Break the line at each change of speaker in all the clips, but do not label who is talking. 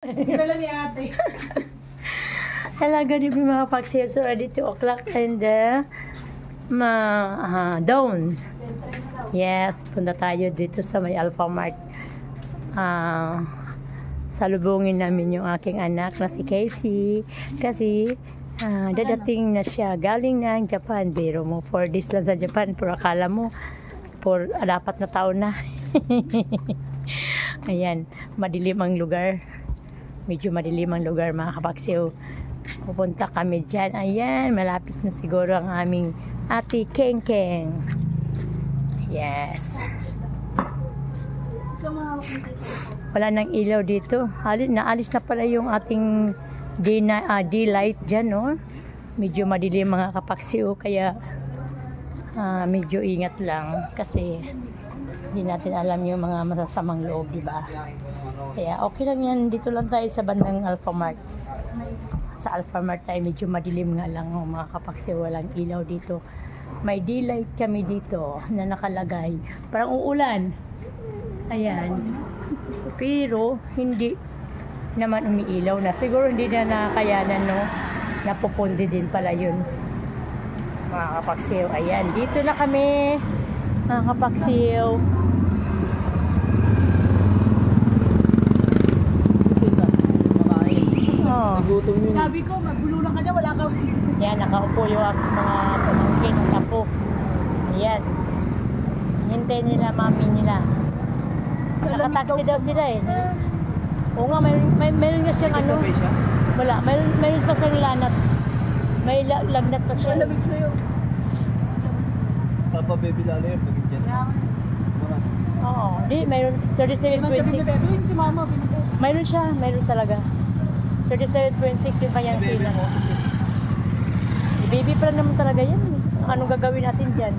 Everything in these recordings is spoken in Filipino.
Dala ni ate.
Hello, good evening mga paksiyo. So, already 2 o'clock and dawn. Yes, punta tayo dito sa may Alphamart. Salubungin namin yung aking anak na si Casey. Kasi, dadating na siya. Galing na ang Japan. Biro mo, 4 days lang sa Japan. Pero akala mo, 4 na taon na. Ayan, madilim ang lugar. Medyo madilim ang lugar mga kapaksiyo. Pupunta kami dyan. Ayan, malapit na siguro ang aming ate Keng Keng. Yes. Wala nang ilaw dito. Naalis na pala yung ating D-light dyan, no? Medyo madilim mga kapaksiyo. Kaya medyo ingat lang. Kasi hindi natin alam yung mga masasamang loob, diba? Kaya okay lang yan. Dito lang tayo sa bandang Alphamart. Sa Alphamart tayo, medyo madilim nga lang mga kapaksiyo, walang ilaw dito. May D-light kami dito na nakalagay. Parang uulan. Ayan. Pero hindi naman umiilaw na. Siguro hindi na nakayanan, no? Napupundi din pala yun. Mga kapaksiyo. Ayan. Dito na kami. Mga kapaksiyo.
Sabi ko, magbulunan ka dyan, wala ka.
Yan, nakaupo yung mga pamangkin, tapo. Ayan. Hintay nila, mami nila. Nakataksi daw sila eh. Oo nga, mayroon nga siyang ano. Wala, mayroon pa siyang lanat. May lagnat pa siya.
Malamig sa'yo.
Papa baby lalo yung pagin dyan.
Oo, di, mayroon 37.6.
Si mama, binigay.
Mayroon talaga. 37.6 yung kanyang sila. Baby pa naman talaga yan. Anong gagawin natin dyan?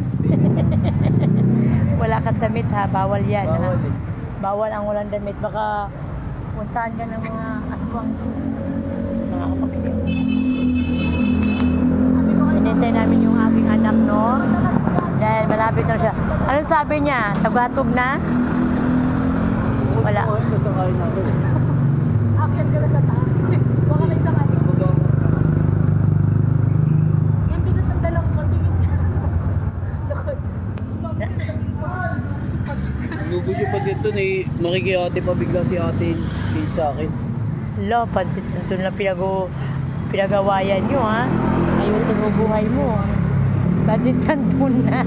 Wala kang damit ha, bawal yan.
Bawal
ha?
eh.
Bawal ang walang damit. Baka puntahan ka ng mga aswang. Mga kapaksiyo. Hinintay namin yung aking anak, no? Dahil malapit na siya. Anong sabi niya? Tagatog na? Wala.
Akyat ka na sa taas. Baka na isang atin. Yung pinatandala ko, patingin ka.
Lubos yung pasit doon eh. Makikiyate pa bigla si ate sa akin.
Lo, pansit kanton na pinagawayan nyo, ha? Ayusin mo buhay mo. Pansit kanton na.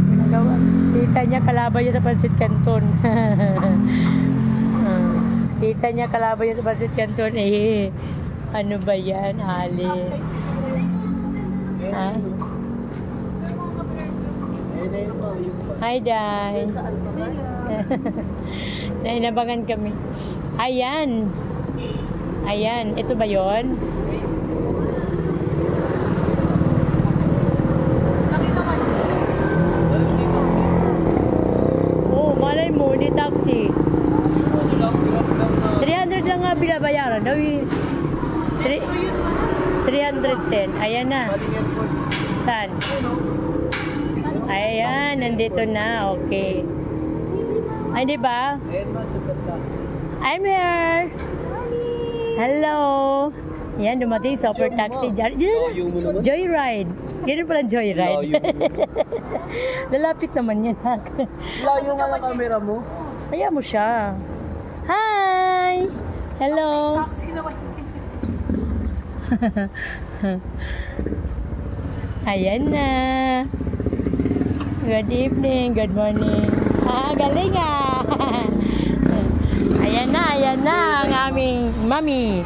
Pinagawa. Tita niya kalaban niya sa pansit kanton. Tita niya kalaban niya sa pansit kanton. Eh, ano ba yan, Ali? Ha? Hi, Day. Nainabangan kami. Ayan. Ayan. Ito ba yon? Oh, malay mo, di taxi. 300 lang nga binabayaran. 310. Ayan na. Saan? Ayan, nandito na. Okay. Ay, di ba? I'm here. Hello. Yan, dumating super taxi. Joyride. Ganun pala joyride. Lalapit naman yan.
Layo nga lang camera mo.
Kaya mo siya. Hi. Hello.
Taxi naman.
Ayan na. Good evening, good morning. Galing ah. Ayan na ang aming mami.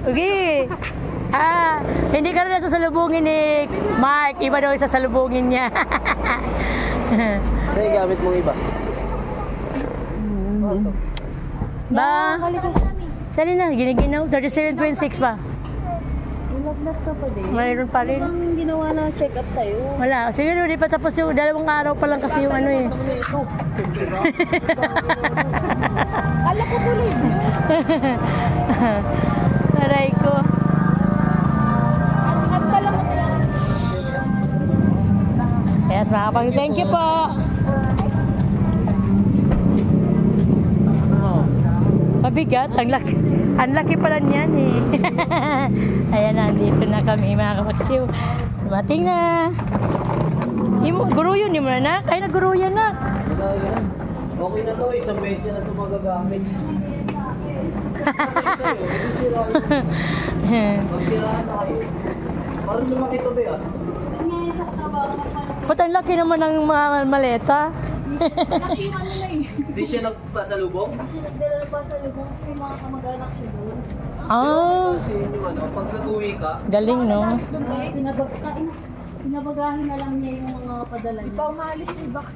Okay. Hindi ka rin sasalubungin ni Mark. Iba daw sasalubungin niya.
Sa'yo gamit mong iba?
Ba? Sali na, giniginaw. 37.6 pa.
Lagnat ka pa din.
Mayroon pa rin.
Anong ginawa na check-up sa'yo?
Wala. Siguro di pa tapos yung 2 araw pa lang kasi yung ano eh.
Kala ko bulim.
Aray ko. Yes, mga kapag. Thank you po. Mabigat. Ang laki pala niyan eh. Ayan, nandito na kami mga kapaksiw. Dumating na. Guruyo ni mo na. Ay, naguruyan na.
Wala yan. Okay na to, isang beses na ito magagamit. Kasi sa'yo, hindi sira yun. Magsiraan na kayo. Parang lumaki to ba yan?
Yan nga yung sa trabaho nagpalit.
Ba't ang laki naman ng mga maleta?
Malaki yung ano na eh.
Hindi siya nagpasalubong?
Kasi nagdala na pa sa lubong kasi may mga kamag-anak siya doon.
Ah,
Kasi yung ano, pag nag-uwi ka,
galing no?
Doon eh, pinabagahin na lang niya yung mga padala niya. Ikaw maalis ni Bak.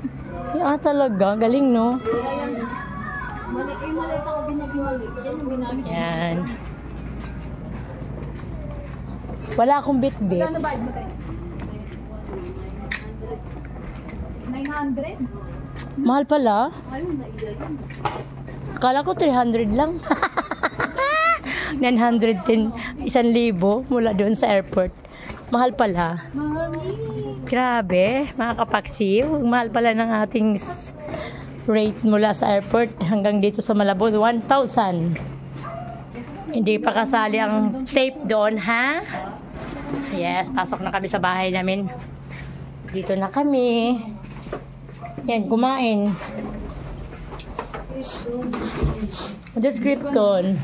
Talaga. Galing no?
Kaya yung malita ko din na binalik. Yan yung ginamit.
Yan. Wala akong bit-bit.
Ano ba? Mo tayo? 900?
Mahal pala.
Ayun na iya yun.
Akala ko 300 lang. 910, 1,000 mula doon sa airport. Mahal pala.
Mami!
Grabe, mga kapaksiw. Mahal pala ng ating rate mula sa airport hanggang dito sa Malabon. 1,000. Hindi pa kasali ang tape doon, ha? Yes, pasok na kami sa bahay namin. Dito na kami. Yan, kumain. Ano Krypton?